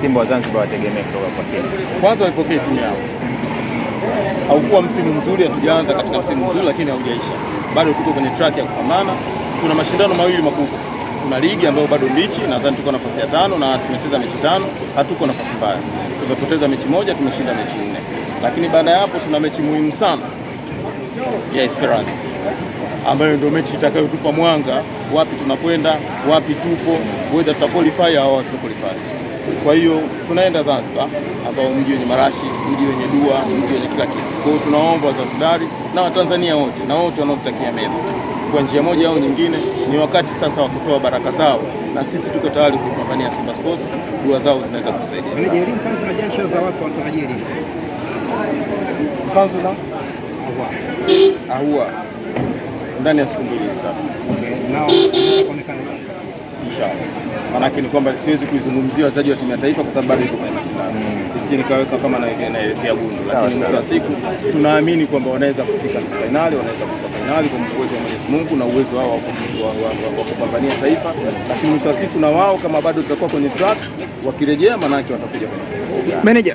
Simba wa Zanzibar wategemea kutoka kwa Simba? Kwanza waipokee timu yao. Haukuwa msimu mzuri, hatujaanza katika msimu mzuri, lakini haujaisha. Bado tuko kwenye track ya kupambana. Kuna mashindano mawili makubwa. Kuna ligi ambayo bado mbichi, nadhani tuko nafasi ya 5 na tumecheza mechi 5, hatuko nafasi mbaya. Tumepoteza mechi 1, tumeshinda mechi 4. Lakini baada ya hapo tuna mechi muhimu sana ya Esperance, ambayo ndio mechi itakayotupa mwanga wapi tunakwenda, wapi tupo, whether tutaqualify au hatuqualify. Kwa hiyo tunaenda Zanzibar, ambao mji wenye marashi, mji wenye dua, mji wenye kila kitu. Kwa hiyo tunaomba Wazanzibari na Watanzania wote na wote wanaotutakia mema kwa njia moja au nyingine, ni wakati sasa wa kutoa baraka zao, na sisi tuko tayari kupambania Simba Sports. Dua zao zinaweza kusaidia. Meneja, elimu kanzu na jasho za watu wanatarajia elimu. Kanzu na ahua ndani ya siku 2 tatu. Okay, nao kuonekana sasa. Inshallah. Manake ni kwamba siwezi kuizungumzia wachezaji wa timu ya taifa kwa sababu bado iko kwenye mashindano. Nisije nikaweka kama naelekea Bundu, lakini mwisho wa siku tunaamini kwamba wanaweza kufika nusu finali, wanaweza kufika finali kwa uwezo wa Mwenyezi Mungu na uwezo wao wa kupambania taifa, lakini mwisho wa siku na wao kama bado tutakuwa kwenye track, wakirejea manake watakuja kwenye. Meneja